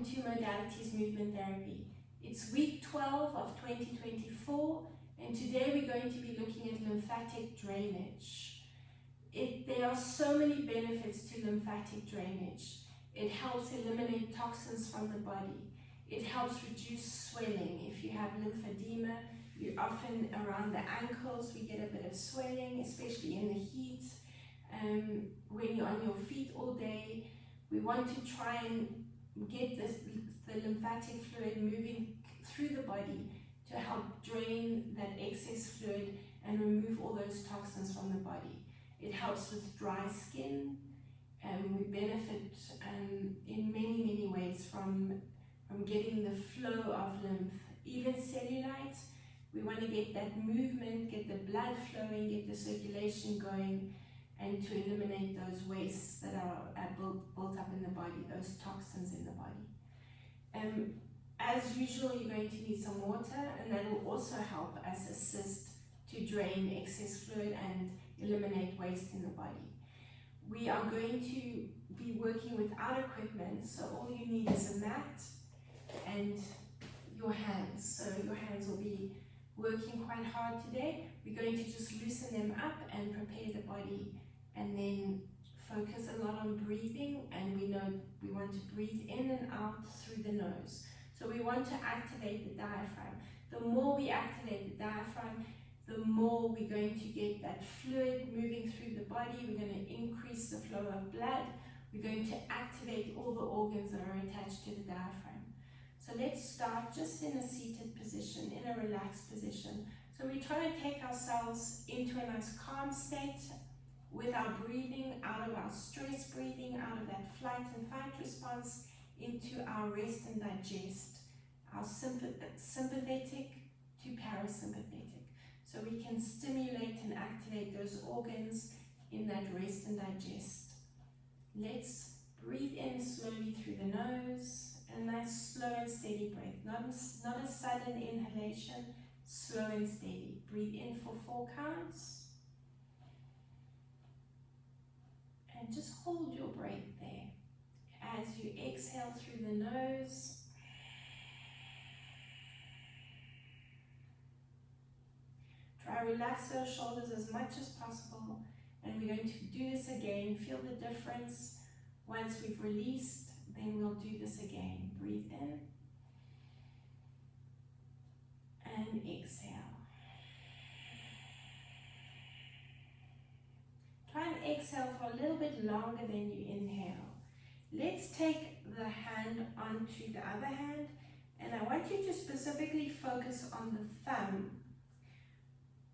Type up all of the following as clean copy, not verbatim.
welcome to Modalities Movement Therapy. It's week 12 of 2024 and today we're going to be looking at lymphatic drainage. There are so many benefits to lymphatic drainage. It helps eliminate toxins from the body. It helps reduce swelling. If you have lymphedema, you often around the ankles we get a bit of swelling, especially in the heat. When you're on your feet all day, we want to try and get the lymphatic fluid moving through the body to help drain that excess fluid and remove all those toxins from the body. It helps with dry skin, and we benefit in many ways from getting the flow of lymph. Even cellulite, we want to get that movement, get the blood flowing, get the circulation going, and to eliminate those wastes that are built up in the body, those toxins in the body. As usual, you're going to need some water, and that will also help us assist to drain excess fluid and eliminate waste in the body. We are going to be working without equipment, so all you need is a mat and your hands. So your hands will be working quite hard today. We're going to just loosen them up and prepare the body, and then focus a lot on breathing, and we know we want to breathe in and out through the nose. So we want to activate the diaphragm. The more we activate the diaphragm, the more we're going to get that fluid moving through the body. We're going to increase the flow of blood. We're going to activate all the organs that are attached to the diaphragm. So let's start just in a seated position, in a relaxed position. So we try to take ourselves into a nice calm state with our breathing, out of our stress breathing, out of that flight and fight response, into our rest and digest, our sympathetic to parasympathetic. So we can stimulate and activate those organs in that rest and digest. Let's breathe in slowly through the nose, and nice slow and steady breath, not a sudden inhalation, slow and steady. Breathe in for 4 counts. And just hold your breath there. As you exhale through the nose, try to relax those shoulders as much as possible, and we're going to do this again. Feel the difference. Once we've released, then we'll do this again. Breathe in and exhale. Try and exhale for a little bit longer than you inhale. Let's take the hand onto the other hand, and I want you to specifically focus on the thumb.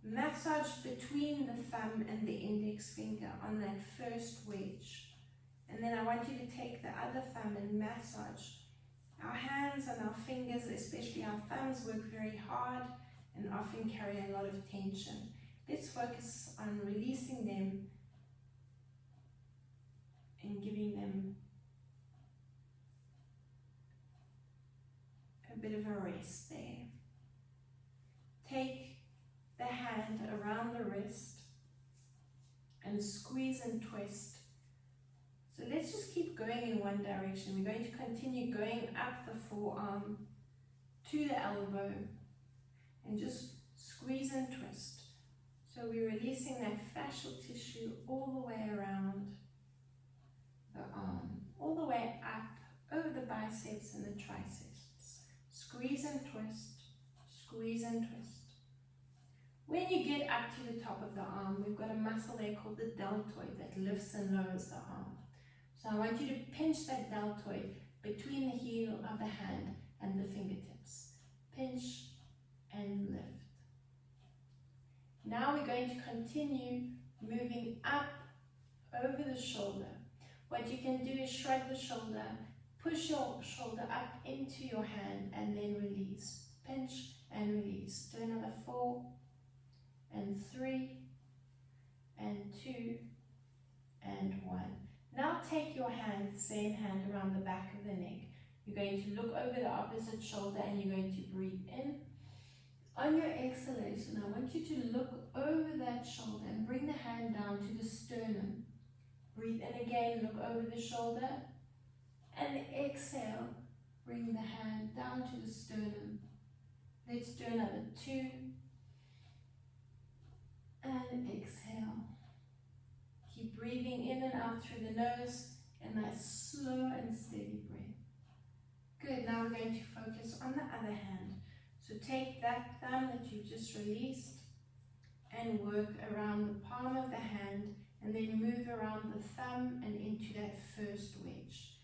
Massage between the thumb and the index finger on that first wedge. And then I want you to take the other thumb and massage. Our hands and our fingers, especially our thumbs, work very hard and often carry a lot of tension. Let's focus on releasing them and giving them a bit of a rest there. Take the hand around the wrist and squeeze and twist. So let's just keep going in one direction. We're going to continue going up the forearm to the elbow and just squeeze and twist. So we're releasing that fascial tissue all the way around the arm, all the way up over the biceps and the triceps. Squeeze and twist, squeeze and twist. When you get up to the top of the arm, we've got a muscle there called the deltoid that lifts and lowers the arm. So I want you to pinch that deltoid between the heel of the hand and the fingertips. Pinch and lift. Now we're going to continue moving up over the shoulder. What you can do is shrug the shoulder, push your shoulder up into your hand, and then release. Pinch and release. Do another 4 and 3 and 2 and 1. Now take your hand, the same hand, around the back of the neck. You're going to look over the opposite shoulder and you're going to breathe in. On your exhalation, I want you to look over that shoulder and bring the hand down to the sternum. Breathe in again, look over the shoulder, and exhale, Bring the hand down to the sternum. Let's do another 2. And exhale. Keep breathing in and out through the nose, and that slow and steady breath. Good, now we're going to focus on the other hand. So take that thumb that you've just released and work around the palm of the hand, and then move around the thumb and into that first wedge.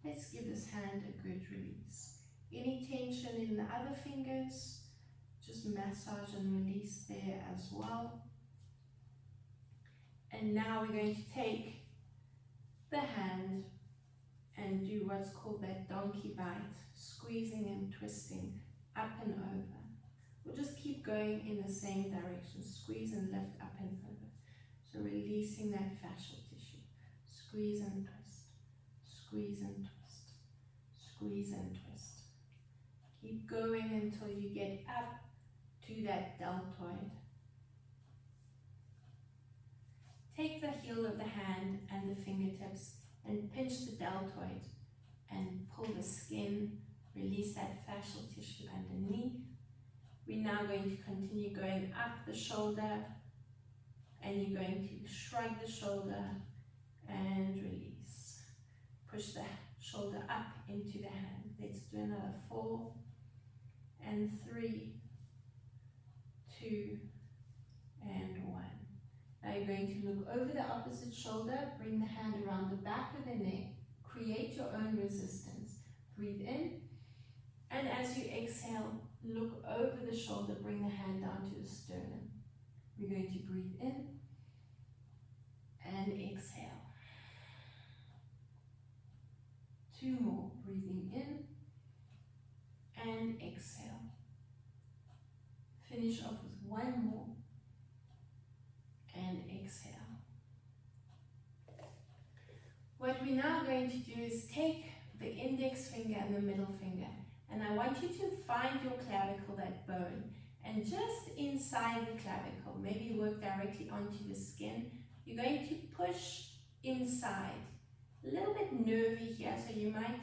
Let's give this hand a good release. Any tension in the other fingers, just massage and release there as well. And now we're going to take the hand and do what's called that donkey bite, squeezing and twisting up and over. We'll just keep going in the same direction, squeeze and lift up and over. So releasing that fascial tissue, squeeze and twist, squeeze and twist, squeeze and twist. Keep going until you get up to that deltoid. Take the heel of the hand and the fingertips and pinch the deltoid and pull the skin, release that fascial tissue underneath. We're now going to continue going up the shoulder, and you're going to shrug the shoulder and release. Push the shoulder up into the hand. Let's do another 4 and 3, 2 and 1. Now you're going to look over the opposite shoulder, bring the hand around the back of the neck, create your own resistance. Breathe in, and as you exhale, look over the shoulder, bring the hand down to the sternum. We're going to breathe in and exhale. 2 more, breathing in and exhale. Finish off with 1 more and exhale. What we're now going to do is take the index finger and the middle finger, and I want you to find your clavicle, that bone, and just inside the clavicle, maybe work directly onto the skin. You're going to push inside. A little bit nervy here, so you might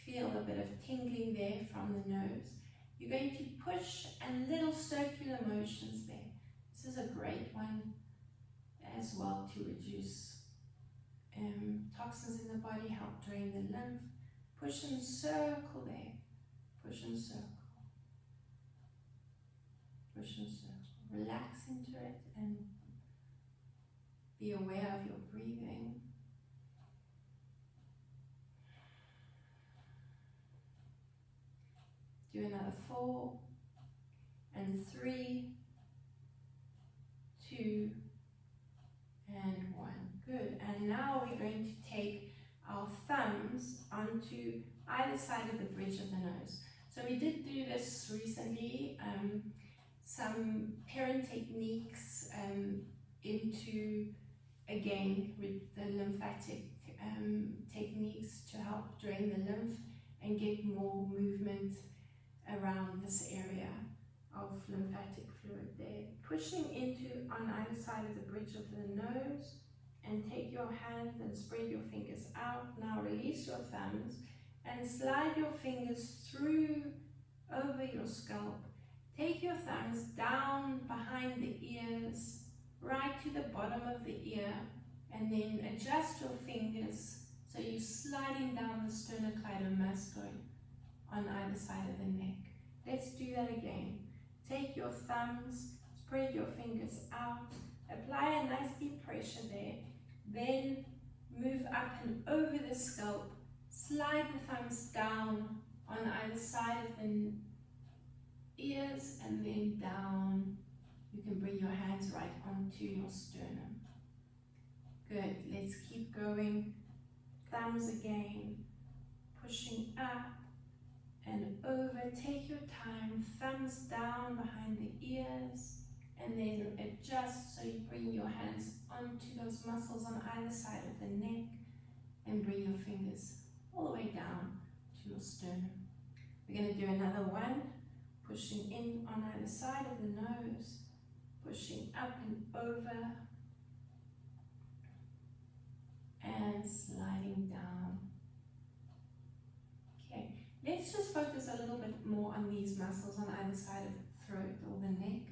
feel a bit of tingling there from the nose. You're going to push and little circular motions there. This is a great one as well to reduce toxins in the body, help drain the lymph. Push and circle there. Push and circle. Push and circle. Relax into it and be aware of your breathing. Do another 4 and 3, 2 and 1. Good. And now we're going to take our thumbs onto either side of the bridge of the nose. So we did do this recently, some parent techniques into, again, with the lymphatic techniques to help drain the lymph and get more movement around this area of lymphatic fluid there. Pushing into on either side of the bridge of the nose, and take your hand and spread your fingers out. Now release your thumbs and slide your fingers through over your scalp. Take your thumbs down behind the ears, right to the bottom of the ear, and then adjust your fingers so you're sliding down the sternocleidomastoid on either side of the neck. Let's do that again. Take your thumbs, spread your fingers out, apply a nice deep pressure there, then move up and over the scalp, slide the thumbs down on either side of the ears and then down. You can bring your hands right onto your sternum. Good, let's keep going. Thumbs again, pushing up and over. Take your time, thumbs down behind the ears, and then adjust so you bring your hands onto those muscles on either side of the neck and bring your fingers all the way down to your sternum. We're going to do another one, pushing in on either side of the nose, pushing up and over, and sliding down. Okay, Let's just focus a little bit more on these muscles on either side of the throat or the neck.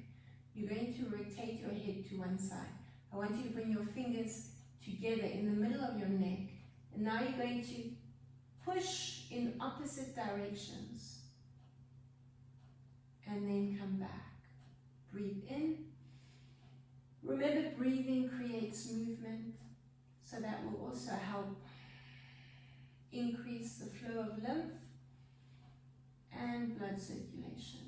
You're going to rotate your head to one side. I want you to bring your fingers together in the middle of your neck. And now you're going to push in opposite directions. And then come back. Breathe in. Remember, breathing creates movement. So that will also help increase the flow of lymph and blood circulation.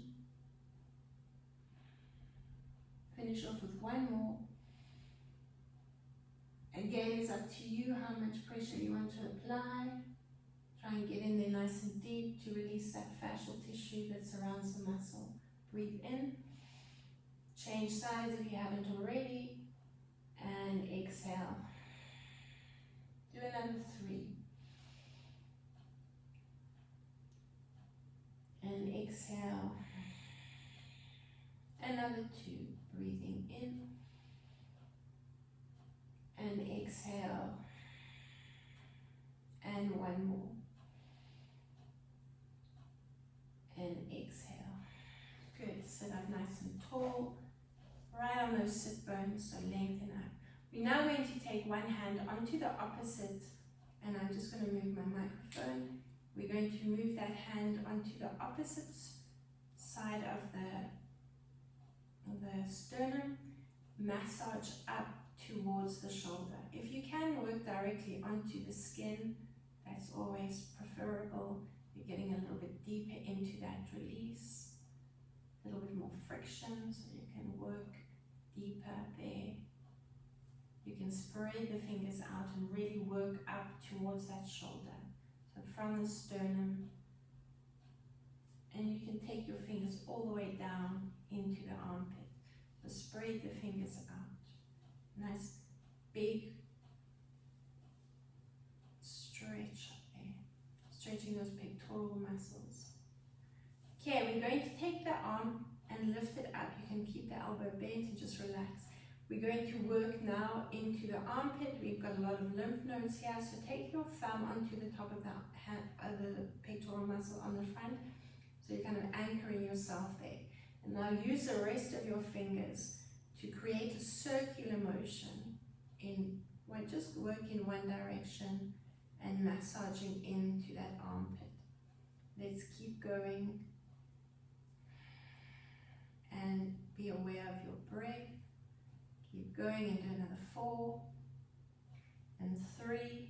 Finish off with one more. Again, it's up to you how much pressure you want to apply. Try and get in there nice and deep to release that fascial tissue that surrounds the muscle. Breathe in. Change sides if you haven't already. And exhale. Do another 3. And exhale. Another 2. Breathing in. And exhale. And one more. And exhale. Good. Sit up nice and tall. Right on those sit bones, so lengthen up. We're now going to take one hand onto the opposite, and I'm just going to move my microphone. We're going to move that hand onto the opposite side of the sternum, massage up towards the shoulder. If you can work directly onto the skin, that's always preferable. You're getting a little bit deeper into that release, a little bit more friction, so you can work deeper there. You can spread the fingers out and really work up towards that shoulder. So from the sternum, and you can take your fingers all the way down into the armpit. So spread the fingers out. Nice big stretch there. Stretching those pectoral muscles. Okay, we're going to take the arm and lift it up. You can keep the elbow bent and just relax. We're going to work now into the armpit. We've got a lot of lymph nodes here, so take your thumb onto the top of the pectoral muscle on the front, so you're kind of anchoring yourself there. And now use the rest of your fingers to create a circular motion. Just work in one direction and massaging into that armpit. Let's keep going and be aware of your breath. Keep going and do another 4 and 3.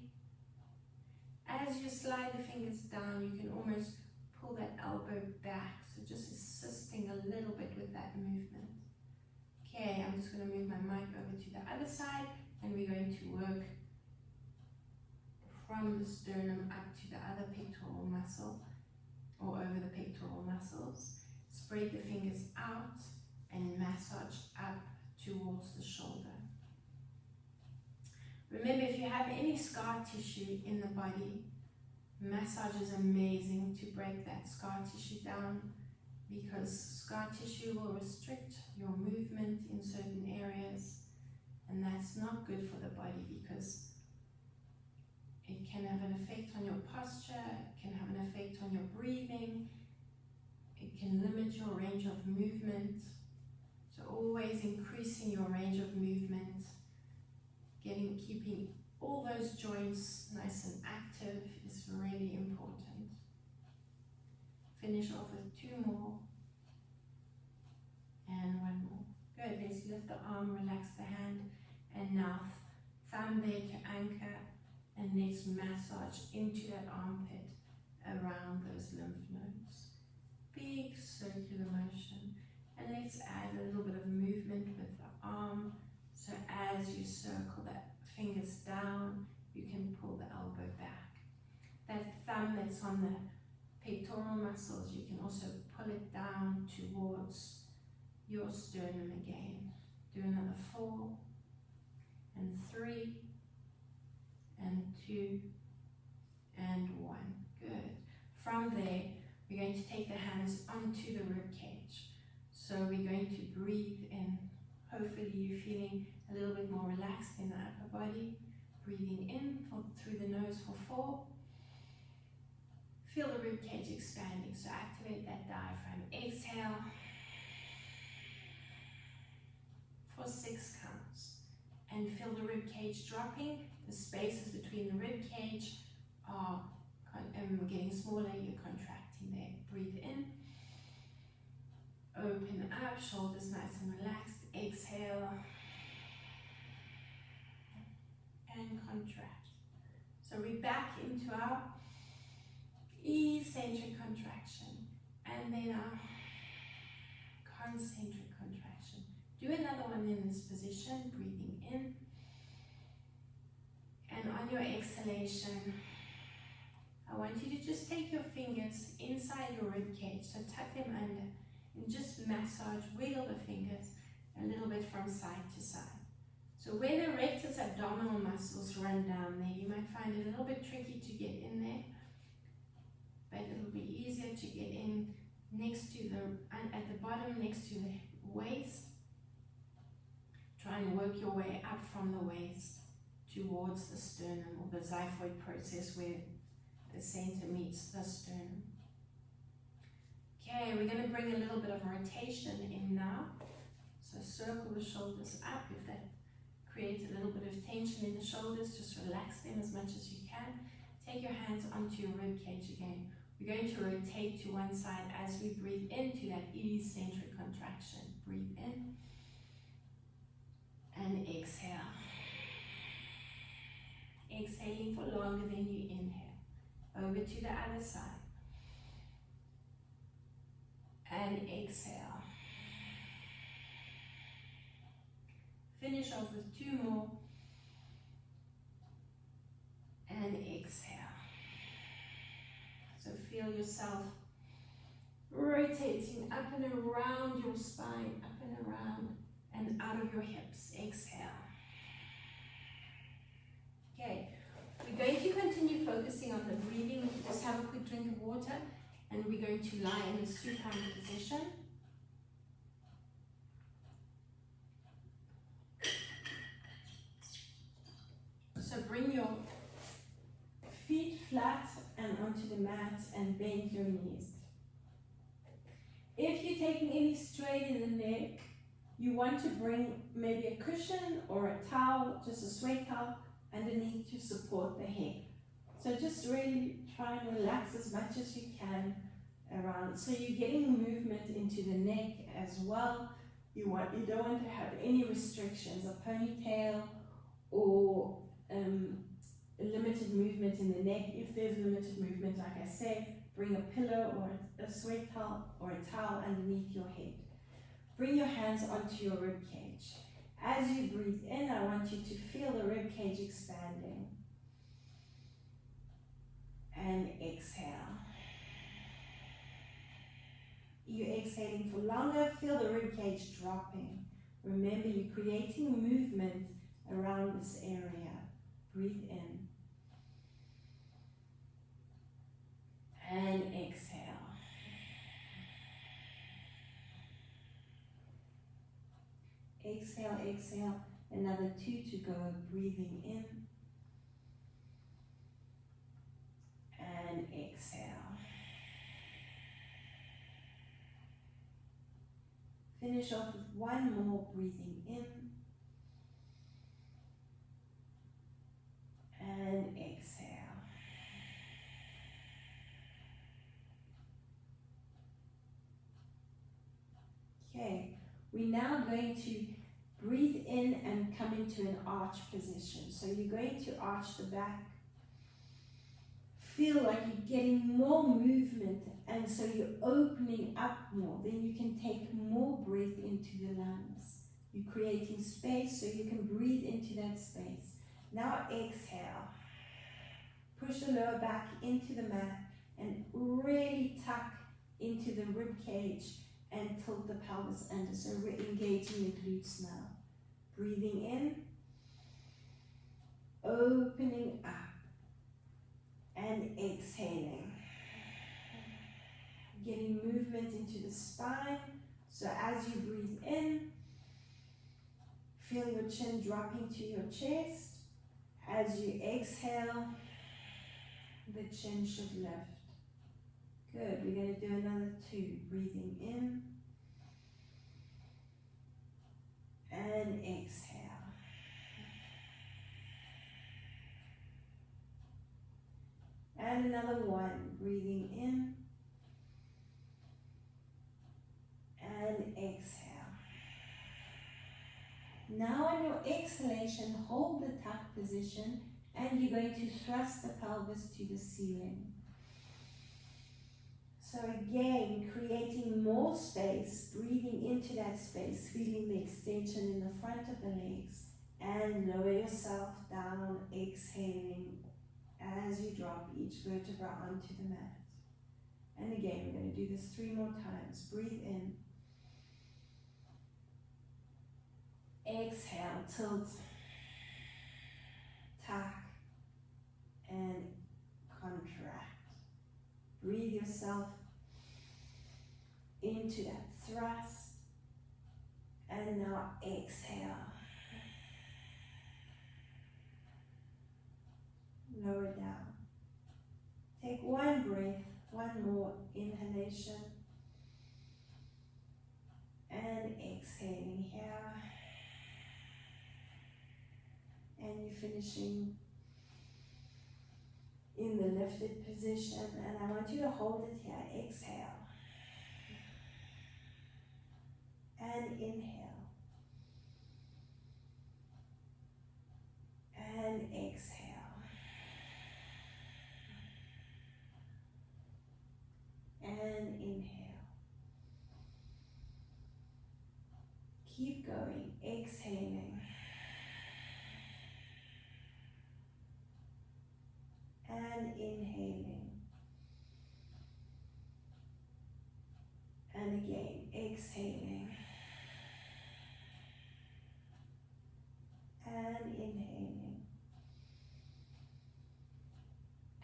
As you slide the fingers down, you can almost pull that elbow back, so just assisting a little bit with that movement. Okay, I'm just going to move my mic over to the other side, and we're going to work from the sternum up to the other pectoral muscle, or over the pectoral muscles. Spread the fingers out and massage up towards the shoulder. Remember, if you have any scar tissue in the body, massage is amazing to break that scar tissue down, because scar tissue will restrict your movement in certain areas, and that's not good for the body because it can have an effect on your posture, it can have an effect on your breathing, it can limit your range of movement. So always increasing your range of movement, keeping all those joints nice and active is really important. Finish off with 2 more and 1 more. Good, let's lift the arm, relax the hand, and now thumb there to anchor, and let's massage into that armpit around those lymph nodes. Big circular motion. And let's add a little bit of movement with the arm. So as you circle that fingers down, you can pull the elbow back. That thumb that's on the pectoral muscles, you can also pull it down towards your sternum again. Do another 4 and 3 and 2 and 1. Good. From there, we're going to take the hands onto the rib cage. So we're going to breathe in. Hopefully you're feeling a little bit more relaxed in the upper body. Breathing in through the nose for 4. Feel the rib cage expanding, so activate that diaphragm. Exhale for 6 counts. And feel the rib cage dropping. The spaces between the rib cage are getting smaller, you're contracting there. Breathe in. Open up, shoulders nice and relaxed. Exhale. And contract. So we're back into our eccentric contraction. And then our concentric contraction. Do another one in this position, breathing in. And on your exhalation, I want you to just take your fingers inside your rib cage, so tuck them under, and just massage, wiggle the fingers a little bit from side to side. So where the rectus abdominal muscles run down there, you might find it a little bit tricky to get in there, but it'll be easier to get in next to at the bottom, next to the waist. Try and work your way up from the waist towards the sternum, or the xiphoid process where the center meets the sternum. Okay, we're going to bring a little bit of rotation in now. So circle the shoulders up. If that creates a little bit of tension in the shoulders, just relax them as much as you can. Take your hands onto your rib cage again. We're going to rotate to one side as we breathe into that eccentric contraction. Breathe in and exhale. Exhaling for longer than you inhale. Over to the other side. And exhale. Finish off with 2 more. And exhale. So feel yourself rotating up and around your spine, up and around, and out of your hips. Exhale. Okay, we're going to continue focusing on the breathing. Just have a quick drink of water, and we're going to lie in a supine position. So bring your feet flat and onto the mat and bend your knees. If you're taking any strain in the neck, you want to bring maybe a cushion or a towel, just a sweat towel, underneath to support the head. So just really try and relax as much as you can around. So you're getting movement into the neck as well. You don't want to have any restrictions, a ponytail or limited movement in the neck. If there's limited movement, like I said, bring a pillow or a sweat towel or a towel underneath your head. Bring your hands onto your rib cage. As you breathe in, I want you to feel the rib cage expanding. And exhale. You're exhaling for longer, feel the rib cage dropping. Remember, you're creating movement around this area. Breathe in. And exhale. Exhale, exhale. Another 2 to go. Breathing in. And exhale. Finish off with 1 more. Breathing in. And exhale. Okay, we're now going to breathe in and come into an arch position. So you're going to arch the back. Feel like you're getting more movement, and so you're opening up more. Then you can take more breath into the lungs. You're creating space so you can breathe into that space. Now exhale. Push the lower back into the mat and really tuck into the rib cage and tilt the pelvis under. So we're engaging the glutes now. Breathing in, opening up, and exhaling. Getting movement into the spine. So as you breathe in, feel your chin dropping to your chest. As you exhale, the chin should lift. Good. We're going to do another 2. Breathing in and exhale. And another 1. Breathing in and exhale. Now on your exhalation, hold the tuck position and you're going to thrust the pelvis to the ceiling. So again, creating more space, breathing into that space, feeling the extension in the front of the legs, and lower yourself down, exhaling as you drop each vertebra onto the mat. And again, we're going to do this 3 more times. Breathe in. Exhale, tilt, tuck, and contract. Breathe yourself into that thrust, and now exhale. Lower down. Take 1 breath, 1 more inhalation, and exhaling here. And you're finishing in the lifted position, and I want you to hold it here. Exhale and inhale and exhale and inhale. Keep going, exhaling and inhaling, and again exhaling and inhaling.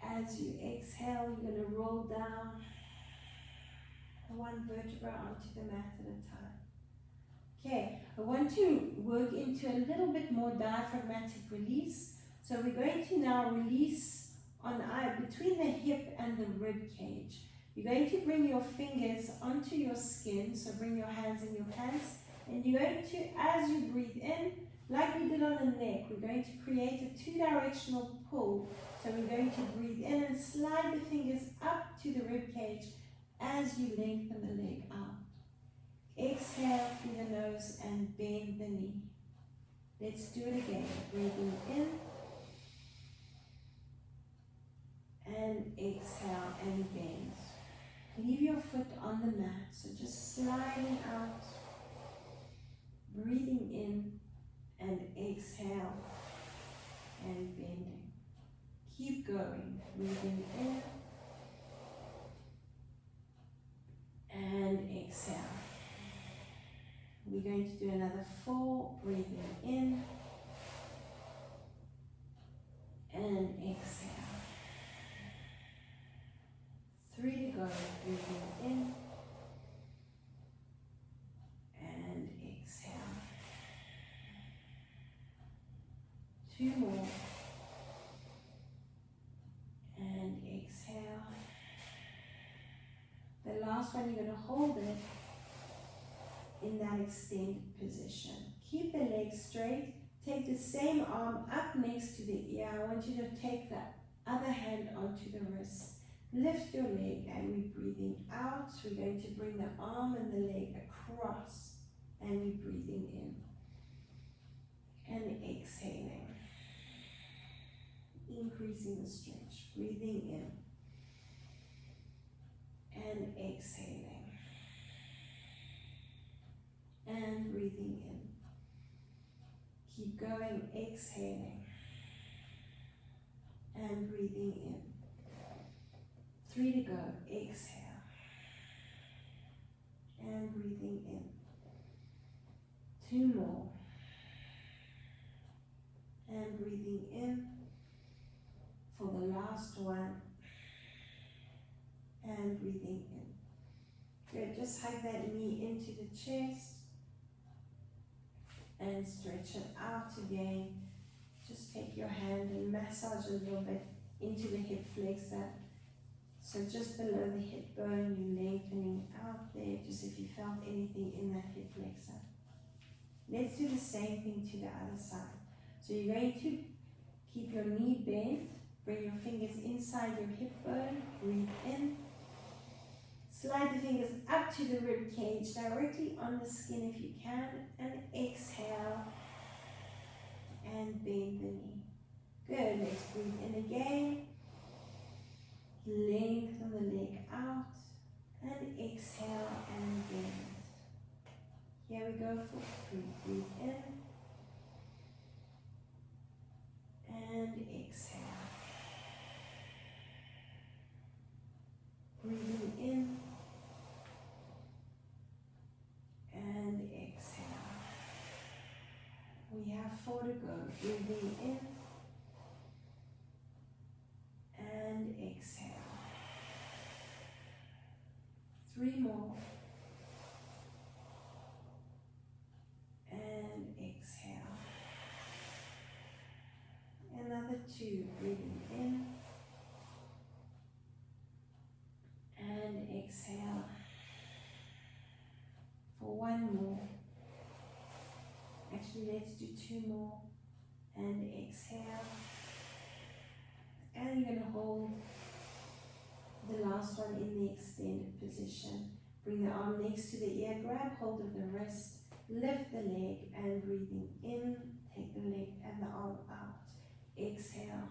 As you exhale, you're going to roll down 1 vertebra onto the mat at a time. Okay, I want to work into a little bit more diaphragmatic release. So we're going to now release between the hip and the rib cage. You're going to bring your fingers onto your skin, so bring your hands in your pants, and you're going to, as you breathe in, like we did on the neck, we're going to create a 2-directional pull. So we're going to breathe in and slide the fingers up to the rib cage as you lengthen the leg out. Exhale through the nose and bend the knee. Let's do it again. Breathing in and exhale and bend. Leave your foot on the mat, so just sliding out, breathing in and exhale and bending. Keep going, breathing in and exhale. We're going to do another 4, breathing in and exhale. 3 to go, breathing in and exhale. 2 more and exhale. The last one, you're going to hold it in that extended position. Keep the legs straight. Take the same arm up next to the ear. I want you to take the other hand onto the wrist. Lift your leg, and we're breathing out. We're going to bring the arm and the leg across, and we're breathing in and exhaling. Increasing the stretch. Breathing in and exhaling. And breathing in. Keep going, exhaling and breathing in. 3 to go, exhale and breathing in. 2 more and breathing in for the last one and breathing in. Good, just hug that knee into the chest and stretch it out again. Just take your hand and massage a little bit into the hip flexor. So just below the hip bone, you're lengthening out there, just if you felt anything in that hip flexor. Let's do the same thing to the other side. So you're going to keep your knee bent, bring your fingers inside your hip bone, breathe in. Slide the fingers up to the rib cage, directly on the skin if you can, and exhale, and bend the knee. Good, let's breathe in again. Lengthen the leg out, and exhale, and bend. Here we go for 3. Breathe in, and exhale. Breathing in, and exhale. We have 4 to go. Breathing in, and exhale. 3 more. And exhale. Another 2. Breathing in, and exhale. For 1 more. Actually, let's do 2 more. And exhale. And you're going to hold the last one in the extended position. Bring the arm next to the ear, grab hold of the wrist, lift the leg, and breathing in, take the leg and the arm out. Exhale.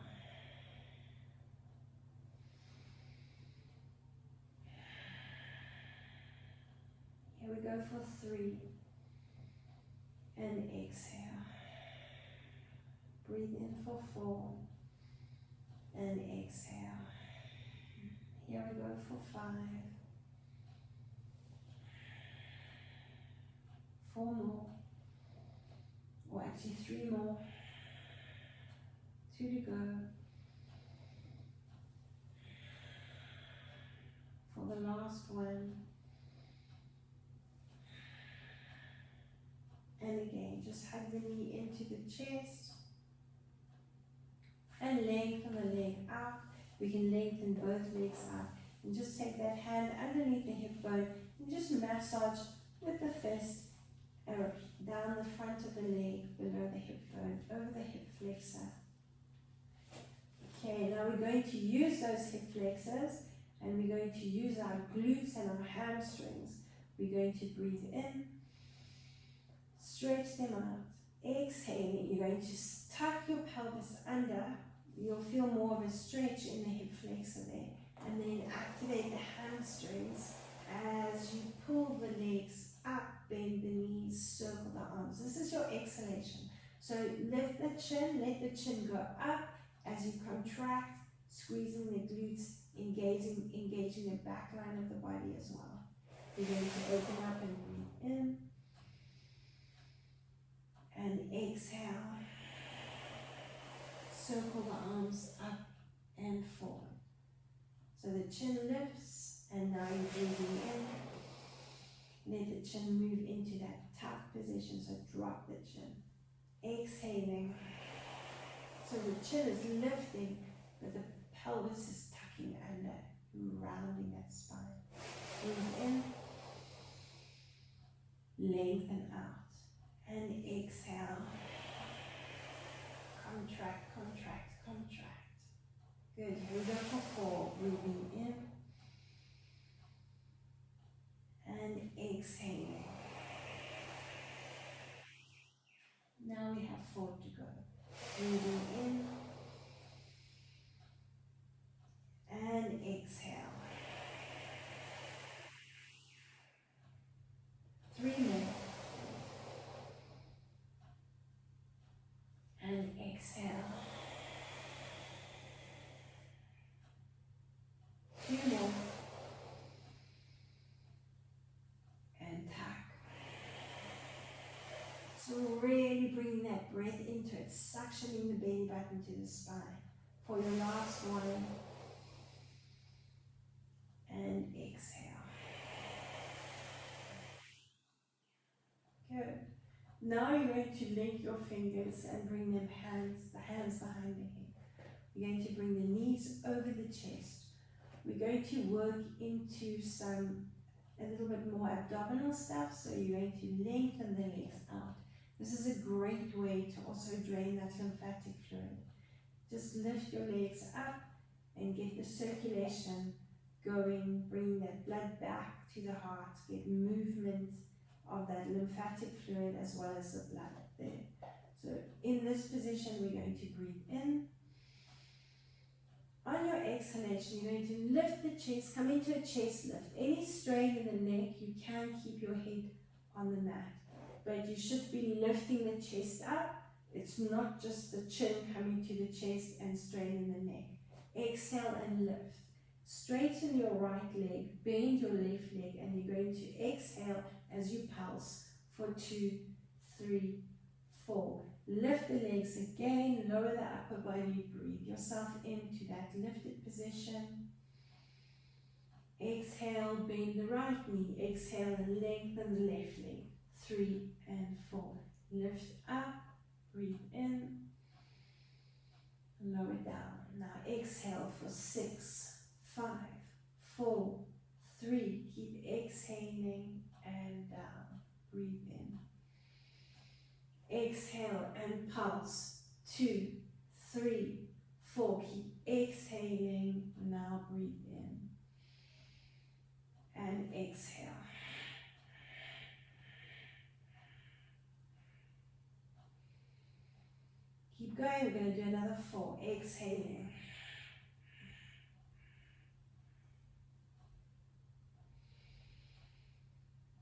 Here we go for 3. And exhale. Breathe in for 4. And exhale. Here we go for 5. 4 more. Or actually 3 more. 2 to go. For the last one. And again, just hug the knee into the chest. And lengthen the leg out. We can lengthen both legs out. And just take that hand underneath the hip bone and just massage with the fist down the front of the leg, below the hip bone, over the hip flexor. Okay, now we're going to use those hip flexors and we're going to use our glutes and our hamstrings. We're going to breathe in, stretch them out. Exhaling, you're going to tuck your pelvis under. You'll feel more of a stretch in the hip flexor there. And then activate the hamstrings as you pull the legs up, bend the knees, circle the arms. This is your exhalation. So lift the chin, let the chin go up as you contract, squeezing the glutes, engaging the back line of the body as well. You're going to open up and breathe in. And exhale. Circle the arms up and forward. So the chin lifts, and now you're breathing in. Let the chin move into that tuck position, so drop the chin. Exhaling. So the chin is lifting, but the pelvis is tucking under, rounding that spine. Breathe in. Lengthen out. And exhale. Contract, contract, contract. Good. Here we go for 4. Breathing in. And exhaling. Now we have 4 to go. Breathing in. And exhale. 3 more. And exhale. 2 more. And tuck. So really bring that breath into it, suctioning the belly button to the spine. For your last one. And exhale. Good. Now you're going to link your fingers and bring them the hands behind the head. You're going to bring the knees over the chest. we're going to work into a little bit more abdominal stuff. So you're going to lengthen the legs out. This is a great way to also drain that lymphatic fluid. Just lift your legs up and get the circulation going, bring that blood back to the heart, get movement of that lymphatic fluid as well as the blood there. So in this position, we're going to breathe in. On your exhalation, you're going to lift the chest, come into a chest lift. Any strain in the neck, you can keep your head on the mat, but you should be lifting the chest up. It's not just the chin coming to the chest and straining the neck. Exhale and lift. Straighten your right leg, bend your left leg, and you're going to exhale as you pulse for 2, 3, 4. Lift the legs again, lower the upper body, breathe yourself into that lifted position. Exhale, bend the right knee, exhale and lengthen the left leg. 3 and 4. Lift up, breathe in, lower down. Now exhale for 6, 5, 4, 3. Keep exhaling and down. Breathe in. Exhale and pulse. 2, 3, 4. Keep exhaling. Now breathe in. And exhale. Keep going. We're going to do another 4. Exhaling.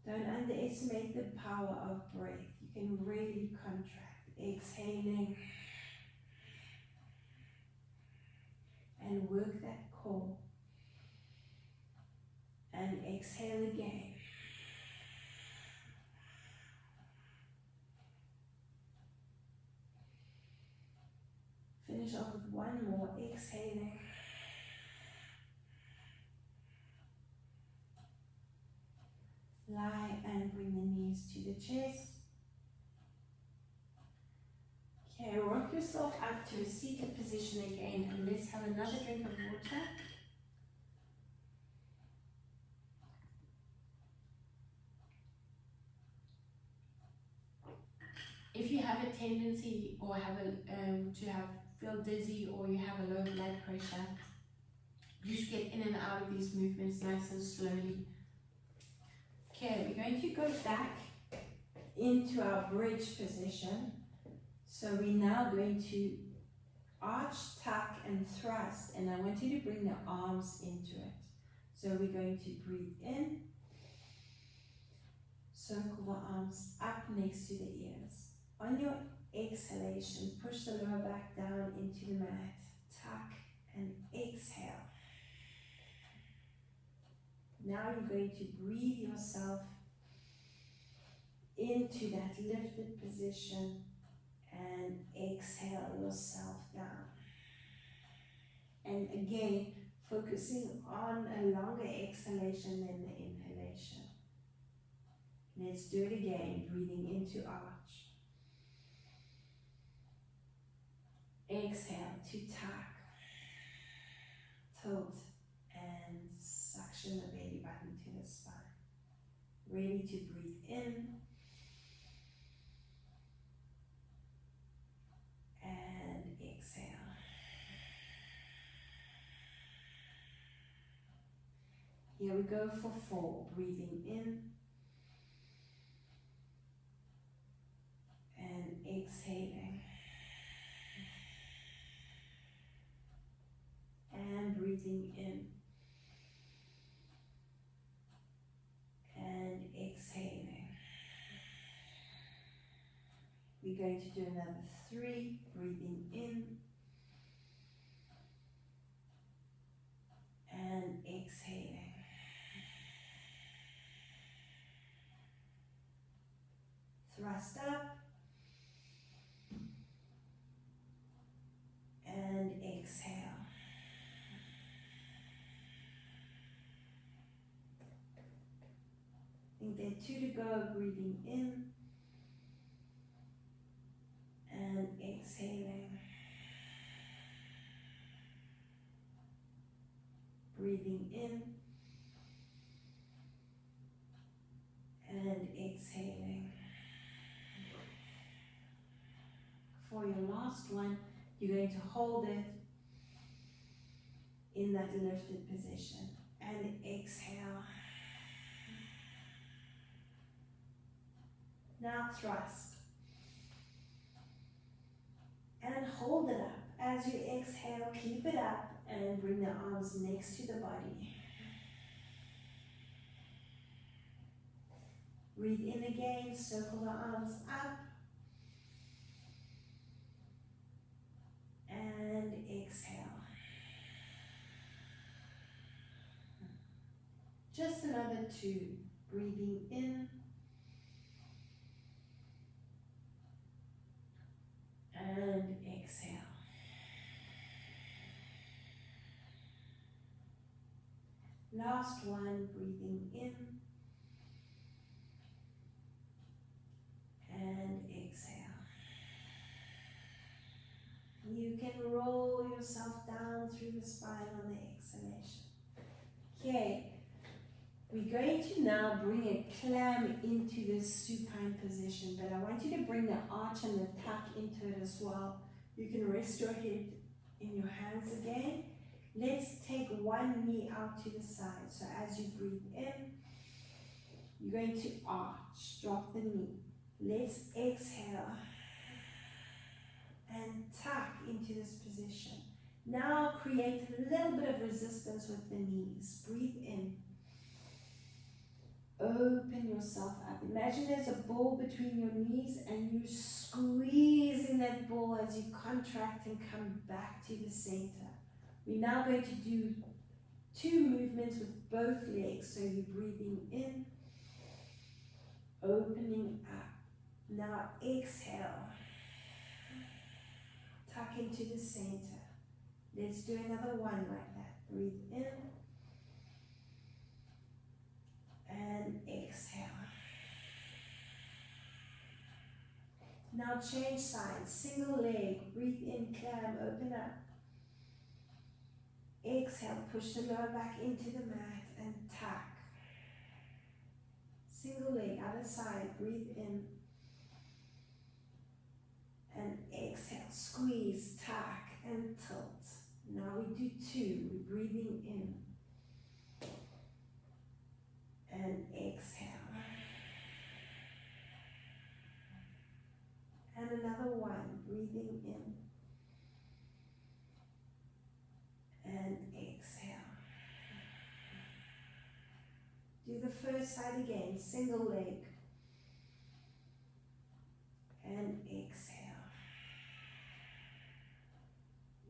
Don't underestimate the power of breath. You can really contract. Exhaling. And work that core. And exhale again. Finish off with one more. Exhaling. Lie and bring the knees to the chest. Okay, rock yourself up to a seated position again, and let's have another drink of water. If you have a tendency or have feel dizzy, or you have a low blood pressure, just get in and out of these movements nice and slowly. Okay, we're going to go back into our bridge position. So we're now going to arch, tuck, and thrust, and I want you to bring the arms into it. So we're going to breathe in, circle the arms up next to the ears. On your exhalation, push the lower back down into the mat, tuck, and exhale. Now you're going to breathe yourself into that lifted position and exhale yourself down. And again, focusing on a longer exhalation than the inhalation. Let's do it again, breathing into arch. Exhale to tuck, tilt, and suction the belly button to the spine. Ready to breathe in. And exhale. Here we go for 4. Breathing in. And exhaling. And breathing in. And exhaling. We're going to do another 3. Breathing in. And exhaling. Thrust up. And exhale. I think there are 2 to go. Breathing in. And exhaling. Breathe breathing in and exhaling. For your last one, you're going to hold it in that lifted position and exhale. Now thrust and hold it up. As you exhale, keep it up and bring the arms next to the body. Breathe in again, circle the arms up and exhale. Just another 2. Breathing in and exhale. Last one, breathing in and exhale. You can roll yourself down through the spine on the exhalation. Okay, we're going to now bring a clam into this supine position, but I want you to bring the arch and the tuck into it as well. You can rest your head in your hands again. Let's take one knee out to the side. So as you breathe in, you're going to arch, drop the knee. Let's exhale and tuck into this position. Now create a little bit of resistance with the knees. Breathe in. Open yourself up. Imagine there's a ball between your knees and you squeezing that ball as you contract and come back to the center. We're now going to do 2 movements with both legs. So you're breathing in, opening up. Now exhale. Tuck into the center. Let's do another one like that. Breathe in and exhale. Now change sides. Single leg. Breathe in, clam, open up. Exhale, push the lower back into the mat and tuck. Single leg, other side, breathe in. And exhale, squeeze, tuck and tilt. Now we do 2, we're breathing in. And exhale. And another 1, breathing in. And exhale. Do the first side again, single leg. And exhale.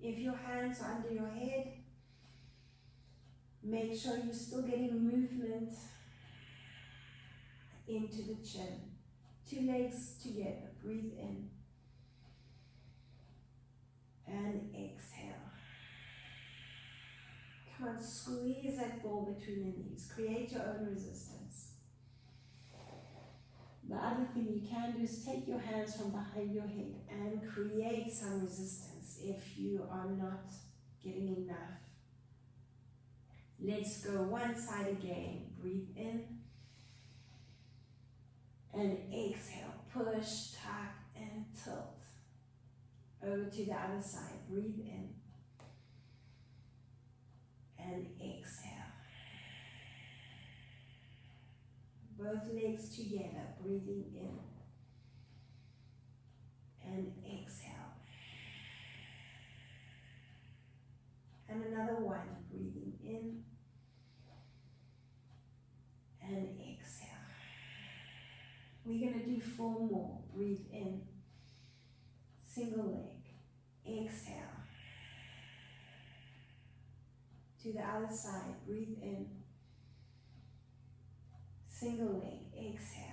If your hands are under your head, make sure you're still getting movement into the chin. 2 legs together, breathe in. And exhale. Come on, squeeze that ball between the knees. Create your own resistance. The other thing you can do is take your hands from behind your head and create some resistance if you are not getting enough. Let's go one side again. Breathe in. And exhale. Push, tuck, and tilt. Over to the other side. Breathe in. And exhale. Both legs together, breathing in. And exhale. And another 1, breathing in. And exhale. We're going to do 4 more. Breathe in. Single leg. Exhale. To the other side, breathe in. Single leg, exhale.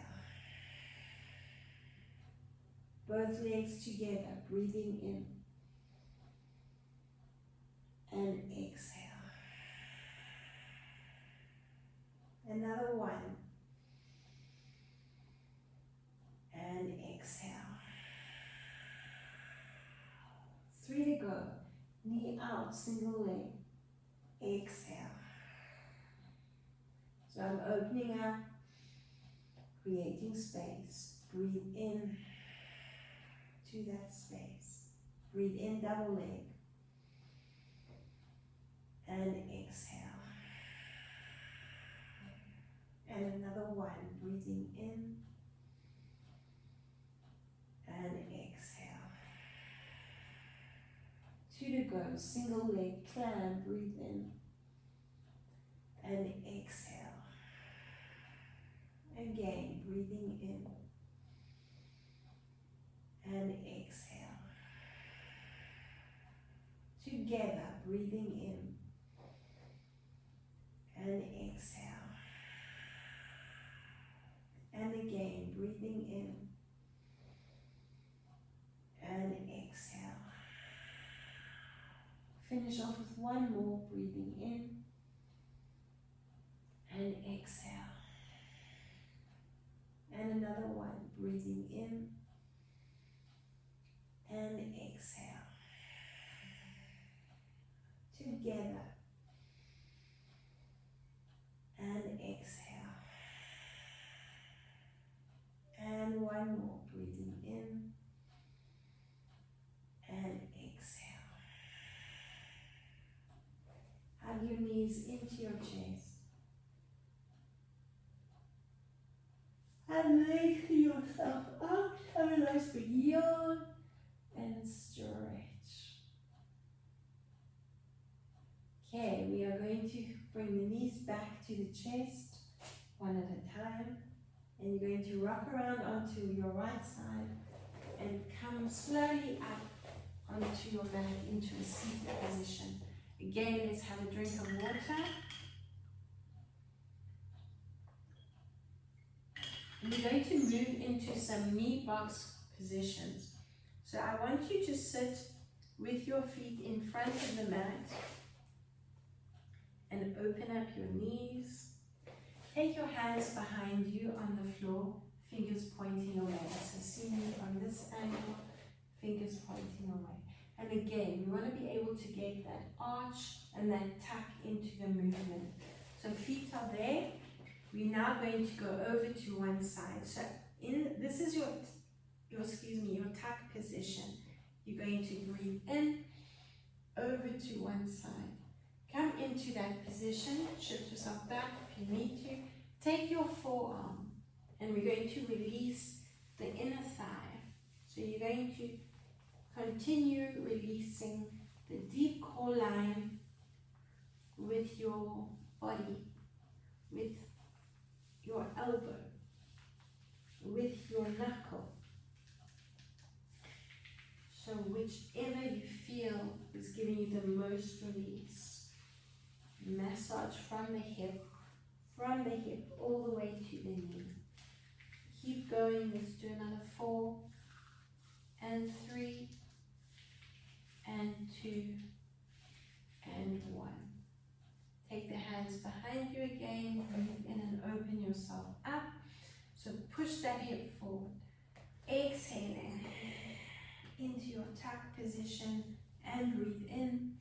Both legs together, breathing in. And exhale. Another 1. And exhale. 3 to go. Knee out, single leg. Exhale. So I'm opening up, creating space. Breathe in to that space. Breathe in, double leg. And exhale. And another one. Breathing in. And exhale. 2 to go. Single leg climb. Breathe in. And exhale. Again, breathing in. And exhale. Together, breathing in. And exhale. And again, breathing in. And exhale. Finish off with one more, breathing in. And exhale. And another one, breathing in. And exhale. Together. And exhale. And one more, breathing in. And exhale. Hug your knees into your chest. And lengthen yourself up. Have a nice big yawn. And stretch. Okay, we are going to bring the knees back to the chest, one at a time. And you're going to rock around onto your right side and come slowly up onto your mat into a seated position. Again, let's have a drink of water. And we're going to move into some knee box positions. So I want you to sit with your feet in front of the mat and open up your knees. Take your hands behind you on the floor, fingers pointing away. So see me from this angle, fingers pointing away. And again, we want to be able to get that arch and that tuck into the movement. So feet are there. We're now going to go over to one side. So this is your tuck position. You're going to breathe in, over to one side. Come into that position, shift yourself back if you need to. Take your forearm and we're going to release the inner thigh. So you're going to continue releasing the deep core line with your body, with your elbow, with your knuckle. So whichever you feel is giving you the most release. Massage from the hip all the way to the knee. Keep going. Let's do another 4 and 3 and 2 and 1. Take the hands behind you again. Breathe in and open yourself up. So push that hip forward. Exhaling into your tuck position and breathe in.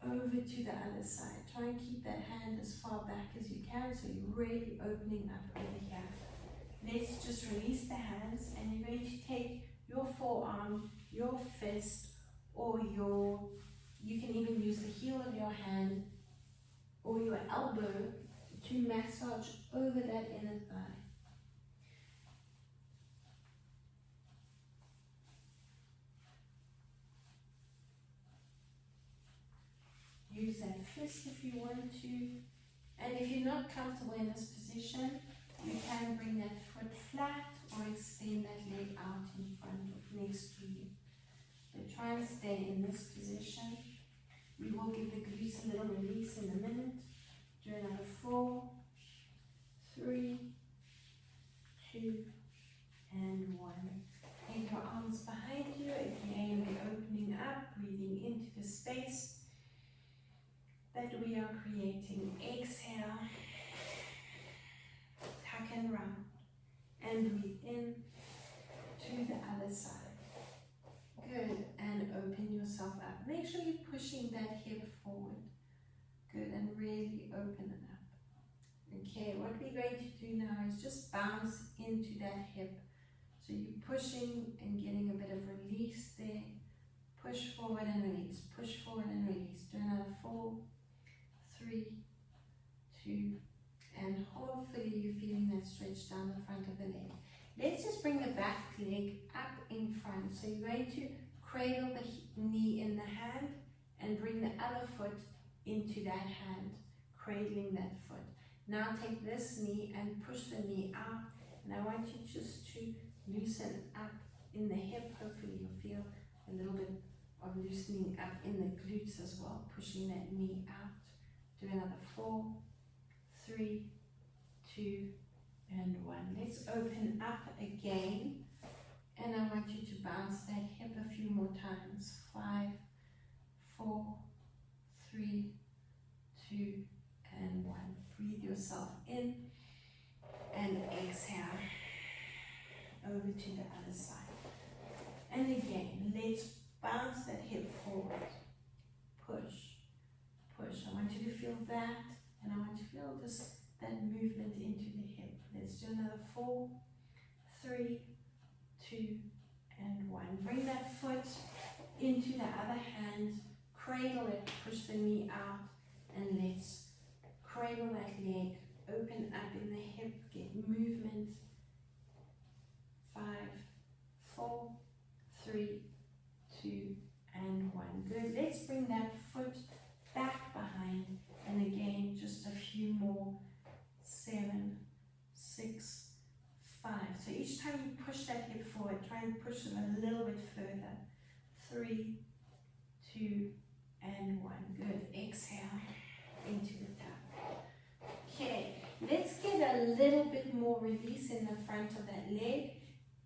Over to the other side. Try and keep that hand as far back as you can so you're really opening up over here. Let's just release the hands and you're going to take your forearm, your fist, or you can even use the heel of your hand or your elbow to massage over that inner thigh. Use that fist if you want to. And if you're not comfortable in this position, you can bring that foot flat or extend that leg out in front of next to you. But try and stay in this position. We will give the glutes a little release in a minute. Do another 4, 3, 2, and 1. Take your arms behind you. Again, we're opening up, breathing into the space that we are creating. Exhale, tuck and round, and breathe in to the other side. Good, and open yourself up. Make sure you're pushing that hip forward. Good, and really open it up. Okay, what we're going to do now is just bounce into that hip. So you're pushing and getting a bit of release there. Push forward and release, push forward and release. Do another 4, 3, 2, and hopefully you're feeling that stretch down the front of the leg. Let's just bring the back leg up in front. So you're going to cradle the knee in the hand and bring the other foot into that hand, cradling that foot. Now take this knee and push the knee out, and I want you just to loosen up in the hip. Hopefully you'll feel a little bit of loosening up in the glutes as well, pushing that knee out. Do another 4, 3, 2, and 1. Let's open up again, and I want you to bounce that hip a few more times. 5, 4, 3, 2, and 1. Breathe yourself in and exhale over to the other side. And again, let's bounce that hip forward. Push, push. I want you to feel that, and I want you to feel this, that movement into the hip. Let's do another 4, 3, 2, and 1. Bring that foot into the other hand, cradle it, push the knee out, and let's cradle that leg, open up in the hip, get movement. 5, 4, 3, 2, and 1. Good. Let's bring that foot back behind, and again, just a few more. 7, 6, 5. So each time you push that hip forward, try and push it a little bit further. 3, 2, and 1. Good. Exhale into the top. Okay, let's get a little bit more release in the front of that leg,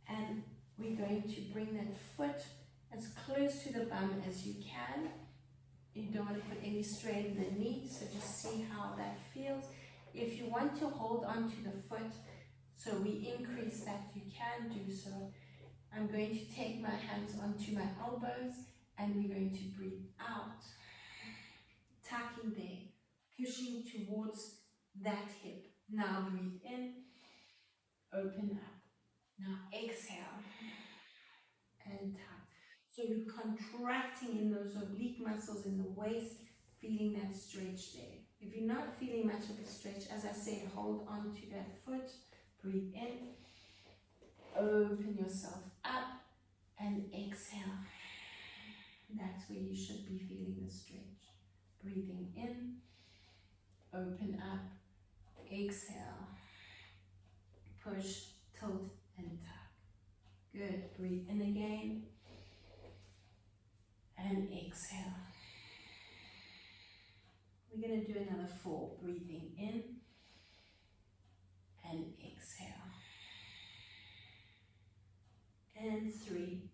and we're going to bring that foot as close to the bum as you can. You don't want to put any strain in the knee, so just see how that feels. If you want to hold on to the foot, so we increase that, you can do so. I'm going to take my hands onto my elbows, and we're going to breathe out, tucking there, pushing towards that hip. Now breathe in, open up. Now exhale and tuck. So you're contracting in those oblique muscles in the waist, feeling that stretch there. If you're not feeling much of a stretch, as I said, hold on to that foot, breathe in, open yourself up, and exhale. That's where you should be feeling the stretch. Breathing in, open up, exhale, push, tilt, and tuck. Good. Breathe in again, and exhale. We're going to do another 4. Breathing in and exhale. And 3.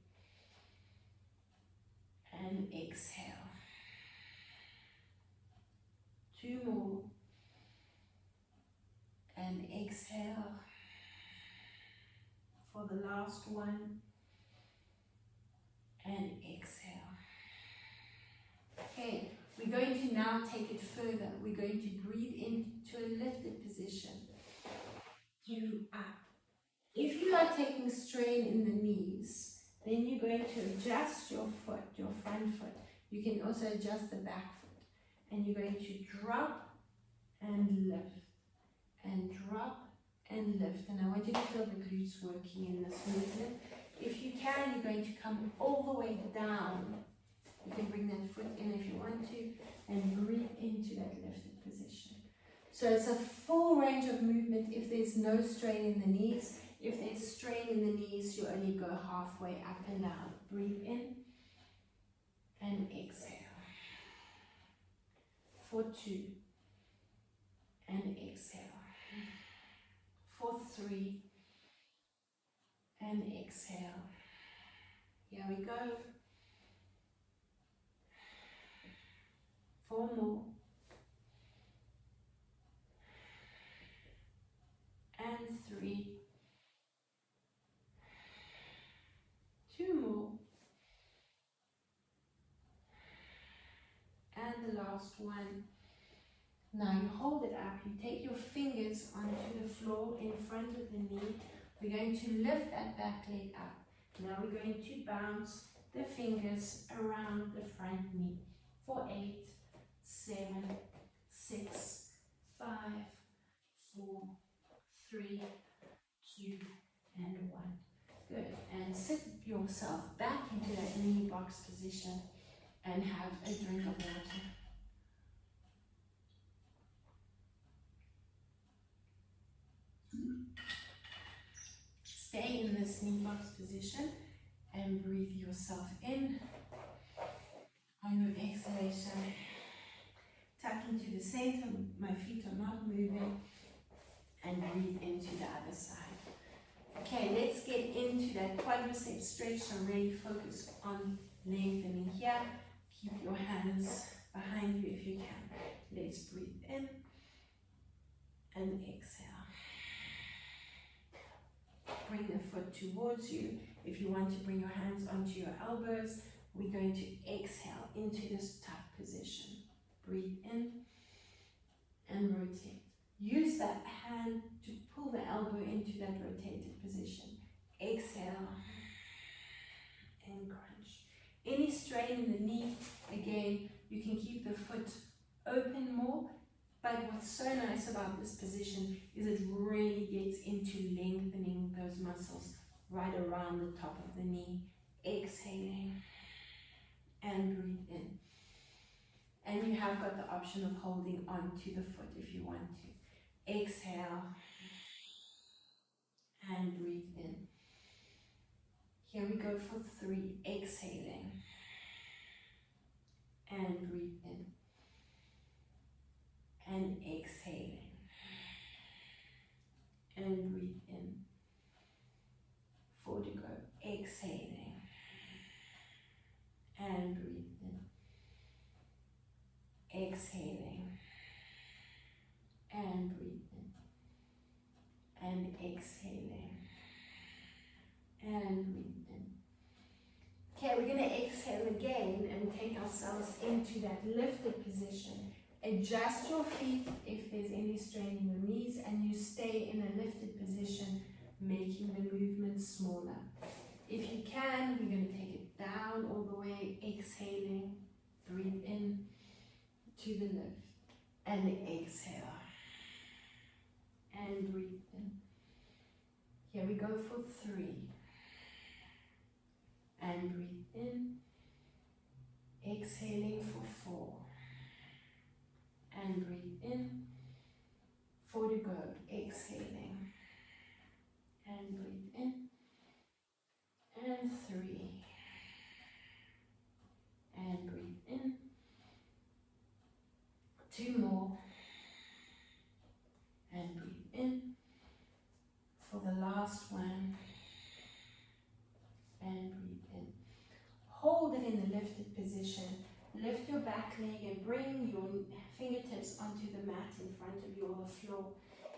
And exhale. 2 more. And exhale. For the last one. And exhale. Okay. We're going to now take it further. We're going to breathe into a lifted position. You up. If you are taking strain in the knees, then you're going to adjust your foot, your front foot. You can also adjust the back foot. And you're going to drop and lift. And drop and lift. And I want you to feel the glutes working in this movement. If you can, you're going to come all the way down. You can bring that foot in if you want to, and breathe into that lifted position. So it's a full range of movement if there's no strain in the knees. If there's strain in the knees, you only go halfway up and down. Breathe in and exhale. For 2 and exhale. For 3 and exhale. Here we go. 4 more. And 3. 2 more. And the last one. Now you hold it up, you take your fingers onto the floor in front of the knee. We're going to lift that back leg up. Now we're going to bounce the fingers around the front knee for 8, 7, 6, 5, 4, 3, 2, and 1. Good. And sit yourself back into that knee box position and have a drink of water. Stay in this knee box position and breathe yourself in. On your exhalation, tuck into the center, my feet are not moving, and breathe into the other side. Okay, let's get into that quadricep stretch. So really focus on lengthening here. Keep your hands behind you if you can. Let's breathe in and exhale. Bring the foot towards you. If you want to bring your hands onto your elbows, we're going to exhale into this tuck position. Breathe in and rotate. Use that hand to pull the elbow into that rotated position. Exhale and crunch. Any strain in the knee, again, you can keep the foot open more, but what's so nice about this position is it really gets into lengthening those muscles right around the top of the knee. Exhaling and breathe in. And you have got the option of holding on to the foot if you want to. Exhale and breathe in. Here we go for 3. Exhaling and breathe in. And exhaling and breathe in. 4 to go. Exhaling and breathe in. Exhaling and breathe in. And exhaling and breathe in. Okay, we're going to exhale again and take ourselves into that lifted position. Adjust your feet if there's any strain in your knees, and you stay in a lifted position, making the movement smaller. If you can, we're going to take it down all the way, exhaling, breathe in to the lift, and exhale, and breathe in. Here we go for 3, and breathe in, exhaling for 4, and breathe in, 4 to go, exhaling, and breathe in, and 3, and breathe in, 2 more, and breathe in, for the last one, and breathe in. Hold it in the lifted position. Lift your back leg and bring your fingertips onto the mat in front of you or the floor,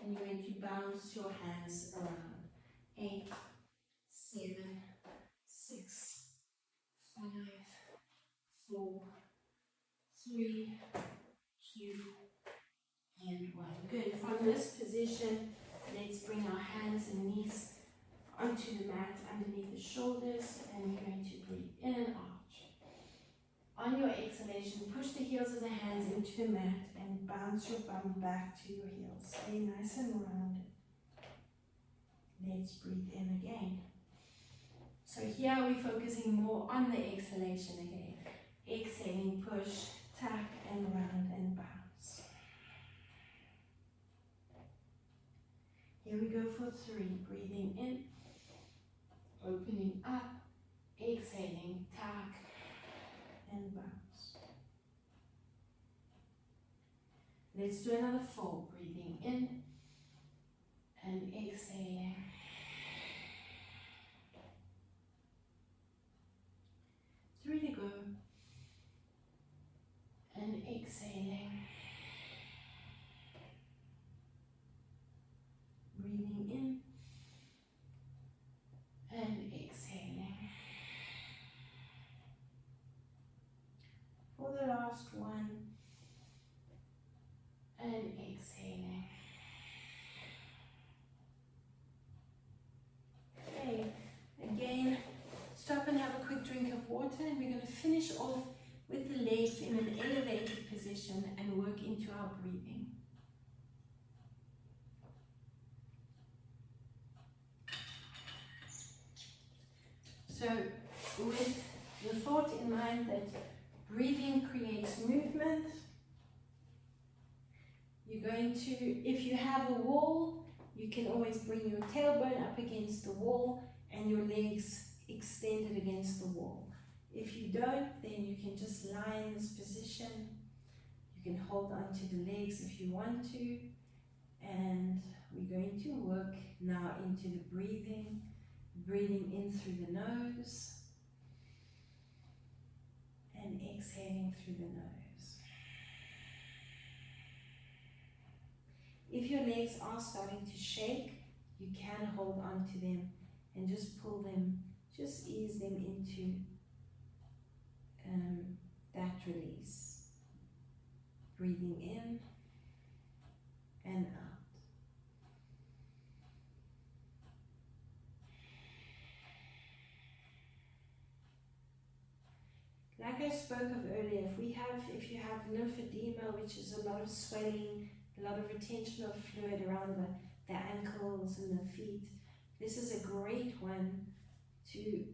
and you're going to bounce your hands around. 8, 7, 6, 5, 4, 3, 2, and 1. Good. From this position, let's bring our hands and knees onto the mat underneath the shoulders, and you're going to breathe in and arch. On your exhalation, push the heels of the hands into the mat and bounce your bum back to your heels. Stay nice and rounded. Let's breathe in again. So here we're focusing more on the exhalation again. Exhaling, push, tuck, and round and bounce. Here we go for 3. Breathing in, opening up, exhaling, tuck, and bounce. Let's do another 4. Breathing in and exhaling. 3 to go. And exhaling. Breathing in and exhaling. For the last one, And exhaling. Okay, again, stop and have a quick drink of water, and we're going to finish off with the legs in an elevated position and work into our breathing. So with the thought in mind that breathing creates movement, you're going to, if you have a wall, you can always bring your tailbone up against the wall and your legs extended against the wall. If you don't, then you can just lie in this position. You can hold onto the legs if you want to. And we're going to work now into the breathing. Breathing in through the nose and exhaling through the nose. If your legs are starting to shake, you can hold on to them and just pull them, just ease them into that release. Breathing in and out. Like I spoke of earlier, if you have lymphedema, which is a lot of swelling, a lot of retention of fluid around the ankles and the feet, this is a great one to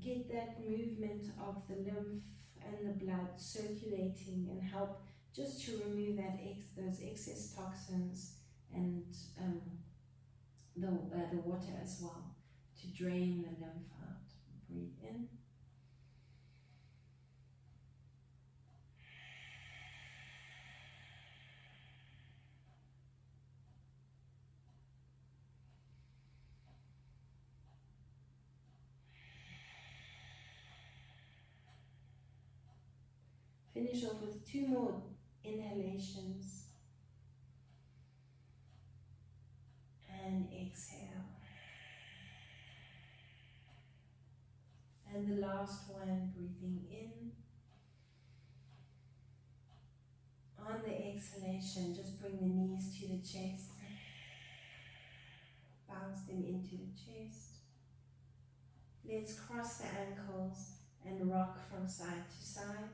get that movement of the lymph and the blood circulating and help just to remove those excess toxins and the water as well, to drain the lymph out. Breathe in. Finish off with 2 more inhalations. And exhale. And the last one, breathing in. On the exhalation, just bring the knees to the chest. Bounce them into the chest. Let's cross the ankles and rock from side to side.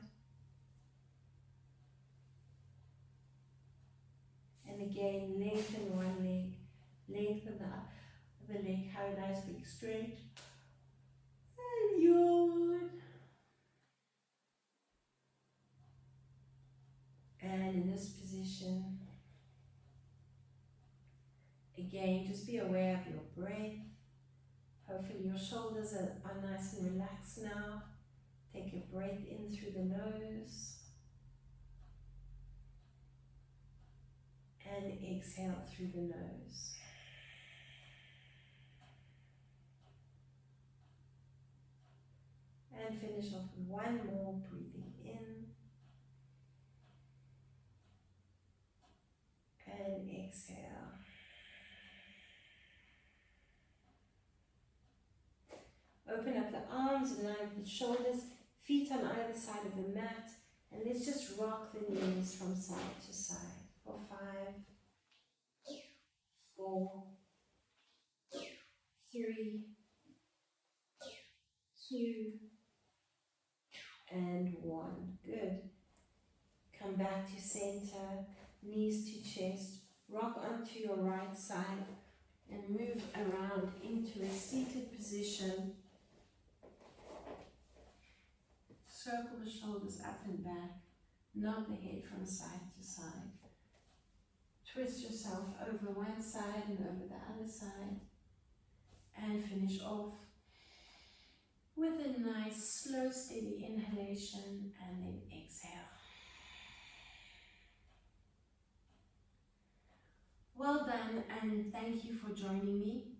And again, lengthen one leg, lengthen the leg, have a nice big stretch. And yawn. And in this position, again, just be aware of your breath. Hopefully your shoulders are nice and relaxed now. Take a breath in through the nose. And exhale through the nose. And finish off with one more, breathing in. And exhale. Open up the arms in line with the shoulders, feet on either side of the mat, and let's just rock the knees from side to side. For 5, 4, 3, 2, and 1. Good. Come back to center, knees to chest, rock onto your right side, and move around into a seated position. Circle the shoulders up and back, nod the head from side to side. Twist yourself over one side and over the other side, and finish off with a nice slow steady inhalation and then exhale. Well done, and thank you for joining me.